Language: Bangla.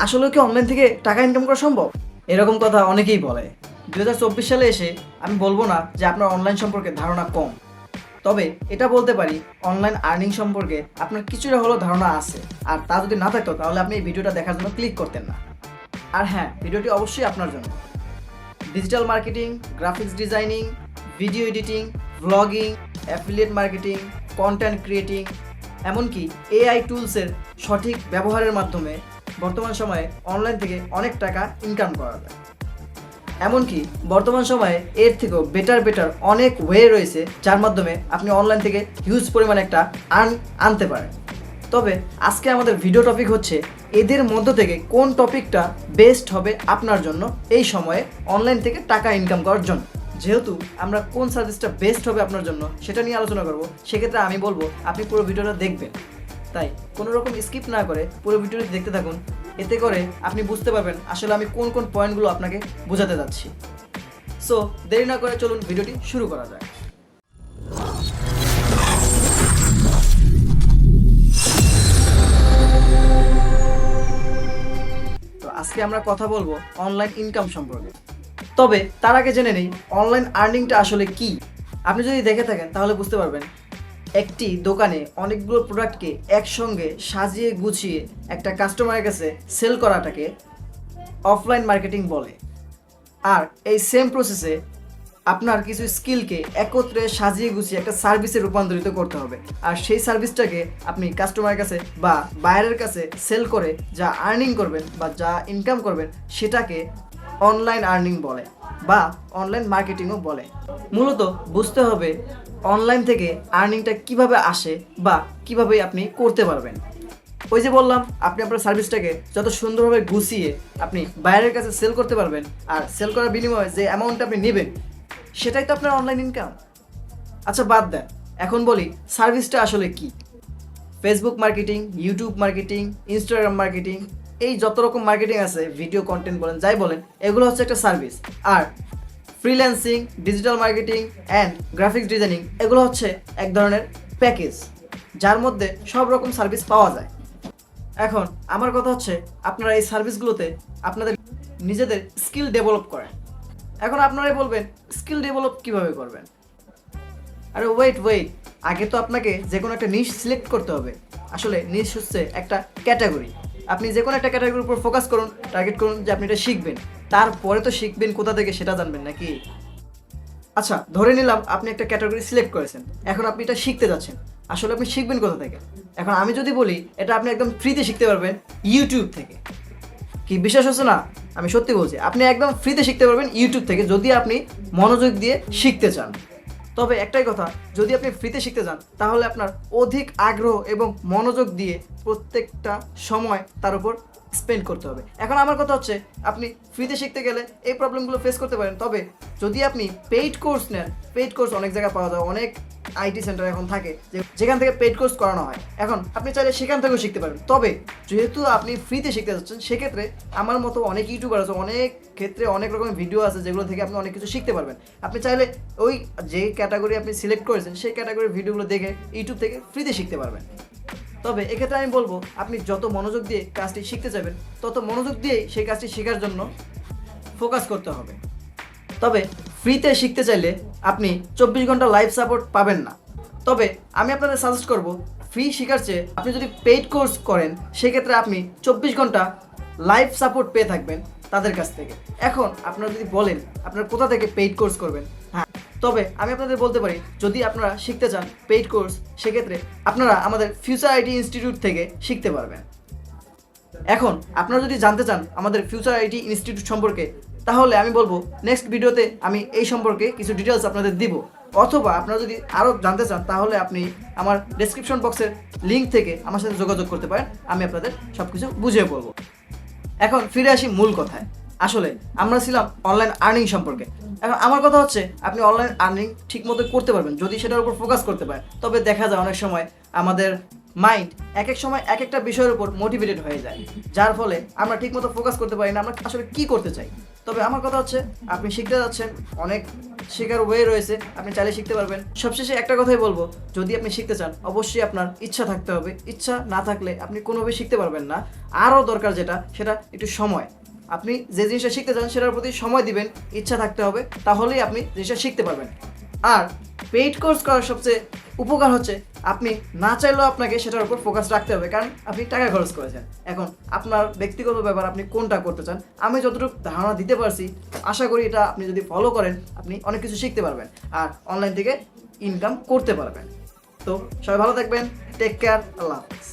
আসলে কি অনলাইন থেকে টাকা ইনকাম করা সম্ভব? এরকম কথা অনেকেই বলে। 2024 সালে এসে আমি বলবো না যে আপনার অনলাইন সম্পর্কে ধারণা কম, তবে এটা বলতে পারি অনলাইন আর্নিং সম্পর্কে আপনার কিছুটা হলেও ধারণা আছে। আর তা যদি না থাকতো তাহলে আপনি এই ভিডিওটা দেখার জন্য ক্লিক করতেন না। আর হ্যাঁ, ভিডিওটি অবশ্যই আপনার জন্য। Digital marketing, graphics designing, video editing, vlogging, affiliate marketing, content creating, এমনকি এআই টুলসের সঠিক ব্যবহারের মাধ্যমে বর্তমান সময়ে অনলাইন থেকে অনেক টাকা ইনকাম করা যায়। এমনকি বর্তমান সময়ে এর থেকেও বেটার অনেক ওয়ে রয়েছে যার মাধ্যমে আপনি অনলাইন থেকে হিউজ পরিমাণে একটা আনতে পারেন। তবে আজকে আমাদের ভিডিও টপিক হচ্ছে এদের মধ্য থেকে কোন টপিকটা বেস্ট হবে আপনার জন্য এই সময়ে অনলাইন থেকে টাকা ইনকাম করার জন্য। যেহেতু আমরা কোন সার্ভিসটা বেস্ট হবে আপনার জন্য সেটা নিয়ে আলোচনা করব, সেক্ষেত্রে আমি বলবো আপনি পুরো ভিডিওটা দেখবেন। তাই কোনো রকম স্কিপ না করে পুরো ভিডিওটি দেখতে থাকুন, এতে করে আপনি বুঝতে পারবেন আসলে আমি কোন কোন পয়েন্টগুলো আপনাকে বোঝাতে যাচ্ছি। সো দেরি না করে চলুন ভিডিওটি শুরু করা যায়। তো আজকে আমরা কথা বলবো অনলাইন ইনকাম সম্পর্কে। তবে তার আগে জেনে নেই অনলাইন আর্নিংটা আসলে কি। আপনি যদি দেখে থাকেন তাহলে বুঝতে পারবেন একটি দোকানে অনেকগুলো প্রোডাক্টকে একসঙ্গে সাজিয়ে গুছিয়ে একটা কাস্টমারের কাছে সেল করাটাকে অফলাইন মার্কেটিং বলে। আর এই সেম প্রসেসে আপনার কিছু স্কিলকে একত্রে সাজিয়ে গুছিয়ে একটা সার্ভিসে রূপান্তরিত করতে হবে। আর সেই সার্ভিসটাকে আপনি কাস্টমারের কাছে বা বাইরের কাছে সেল করে যা আর্নিং করবেন বা যা ইনকাম করবেন সেটাকে অনলাইন আর্নিং বলে বা অনলাইন মার্কেটিংও বলে। মূলত বুঝতে হবে অনলাইন থেকে আর্নিংটা কিভাবে আসে বা কিভাবে আপনি করতে পারবেন। ওই যে বললাম, আপনি আপনার সার্ভিসটাকে যত সুন্দরভাবে গুছিয়ে আপনি বাইরের কাছে সেল করতে পারবেন, আর সেল করার বিনিময়ে যে অ্যামাউন্টটা আপনি নেবেন সেটাই তো আপনার অনলাইন ইনকাম। আচ্ছা বাদ দেন, এখন বলি সার্ভিসটা আসলে কি। Facebook marketing, YouTube marketing, Instagram marketing, এই যত রকম মার্কেটিং আছে, ভিডিও কন্টেন্ট বলেন যাই বলেন, এগুলো হচ্ছে একটা সার্ভিস। আর freelancing, digital marketing and graphics designing এগুলো হচ্ছে এক ধরনের প্যাকেজ যার মধ্যে সব রকম সার্ভিস পাওয়া যায়। এখন আমার কথা হচ্ছে আপনারা এই সার্ভিসগুলোতে আপনাদের নিজেদের স্কিল ডেভেলপ করেন। এখন আপনারাই বলবেন স্কিল ডেভেলপ কিভাবে করবেন? আরে ওয়েট, আগে তো আপনাকে যে কোনো একটা নিশ সিলেক্ট করতে হবে। আসলে নিশ হচ্ছে একটা ক্যাটাগরি। আপনি যে কোনো একটা ক্যাটাগরির উপর ফোকাস করুন, টার্গেট করুন যে আপনি এটা শিখবেন। তারপরে তো শিখবেন কোথা থেকে সেটা জানবেন নাকি? আচ্ছা ধরে নিলাম আপনি একটা ক্যাটাগরি সিলেক্ট করেছেন, এখন আপনি এটা শিখতে যাচ্ছেন। আসলে আপনি শিখবেন কোথা থেকে? এখন আমি যদি বলি এটা আপনি একদম ফ্রিতে শিখতে পারবেন ইউটিউব থেকে। কি বিশ্বাস হচ্ছে না? আমি সত্যি বলছি, আপনি একদম ফ্রিতে শিখতে পারবেন ইউটিউব থেকে যদি আপনি মনোযোগ দিয়ে শিখতে চান। তবে একটাই কথা, যদি আপনি ফ্রিতে শিখতে চান তাহলে আপনার অধিক আগ্রহ এবং মনোযোগ দিয়ে প্রত্যেকটা সময় তার উপর স্পেন্ড করতে হবে। এখন আমার কথা হচ্ছে আপনি ফ্রিতে শিখতে গেলে এই প্রবলেমগুলো ফেস করতে পারেন। তবে যদি আপনি পেইড কোর্স নেন, পেইড কোর্স অনেক জায়গায় পাওয়া যায়, অনেক আইটি সেন্টার এখন থাকে যেখান থেকে পেইড কোর্স করানো হয়। এখন আপনি চাইলে সেখান থেকেও শিখতে পারবেন। তবে যেহেতু আপনি ফ্রিতে শিখতে যাচ্ছেন, সেক্ষেত্রে আমার মতো অনেক ইউটিউবার আছে, অনেক ক্ষেত্রে অনেক রকমের ভিডিও আছে যেগুলো থেকে আপনি অনেক কিছু শিখতে পারবেন। আপনি চাইলে ওই যে ক্যাটাগরি আপনি সিলেক্ট করেছেন সেই ক্যাটাগরির ভিডিওগুলো দেখে ইউটিউব থেকে ফ্রিতে শিখতে পারবেন। তবে এক্ষেত্রে আমি বলবো আপনি যত মনোযোগ দিয়ে কাজটি শিখতে যাবেন তত মনোযোগ দিয়েই সেই কাজটি শেখার জন্য ফোকাস করতে হবে। তবে ফ্রিতে শিখতে চাইলে আপনি 24 ঘন্টা লাইভ সাপোর্ট পাবেন না। তবে আমি আপনাদের সাজেস্ট করব ফ্রি শেখার চেয়ে আপনি যদি পেইড কোর্স করেন সেক্ষেত্রে আপনি 24 ঘন্টা লাইভ সাপোর্ট পেয়ে থাকবেন তাদের কাছ থেকে। এখন আপনারা যদি বলেন আপনারা কোথা থেকে পেইড কোর্স করবেন, হ্যাঁ, তবে আমি আপনাদের বলতে পারি যদি আপনারা শিখতে চান পেইড কোর্স সেক্ষেত্রে আপনারা আমাদের ফিউচার আইটি ইনস্টিটিউট থেকে শিখতে পারবেন। এখন আপনারা যদি জানতে চান আমাদের ফিউচার আইটি ইনস্টিটিউট সম্পর্কে তাহলে আমি বলবো নেক্সট ভিডিওতে আমি এই সম্পর্কে কিছু ডিটেলস আপনাদের দিব। অথবা আপনারা যদি আরও জানতে চান তাহলে আপনি আমার ডেসক্রিপশন বক্সের লিঙ্ক থেকে আমার সাথে যোগাযোগ করতে পারেন, আমি আপনাদের সব কিছু বুঝিয়ে বলবো। এখন ফিরে আসি মূল কথায়। আসলে আমরা ছিলাম অনলাইন আর্নিং সম্পর্কে। এখন আমার কথা হচ্ছে আপনি অনলাইন আর্নিং ঠিকমতো করতে পারবেন যদি সেটার উপর ফোকাস করতে পারেন। তবে দেখা যায় অনেক সময় আমাদের মাইন্ড এক এক সময় এক একটা বিষয়ের উপর মোটিভেটেড হয়ে যায়, যার ফলে আমরা ঠিকমতো ফোকাস করতে পারি না আমরা আসলে কী করতে চাই। তবে আমার কথা হচ্ছে আপনি শিখতে যাচ্ছেন, অনেক শেখার ওয়ে রয়েছে, আপনি চাইলে শিখতে পারবেন। সবশেষে একটা কথাই বলবো, যদি আপনি শিখতে চান অবশ্যই আপনার ইচ্ছা থাকতে হবে। ইচ্ছা না থাকলে আপনি কোনোভাবে শিখতে পারবেন না। আরও দরকার যেটা, সেটা একটু সময়। আপনি যে জিনিসটা শিখতে চান সেটার প্রতি সময় দিবেন, ইচ্ছা থাকতে হবে, তাহলেই আপনি জিনিসটা শিখতে পারবেন। আর পেইড কোর্স করার সবচেয়ে উপকার হচ্ছে আপনি না চাইলেও আপনাকে সেটার উপর ফোকাস রাখতে হবে, কারণ আপনি টাকা খরচ করেছেন। এখন আপনার ব্যক্তিগত ব্যাপার, আপনি কোনটা করতে চান। আমি যতটুকু ধারণা দিতে পারছি, আশা করি এটা আপনি যদি ফলো করেন আপনি অনেক কিছু শিখতে পারবেন আর অনলাইন থেকে ইনকাম করতে পারবেন। তো সবাই ভালো থাকবেন, টেক কেয়ার, আল্লাহ হাফেজ।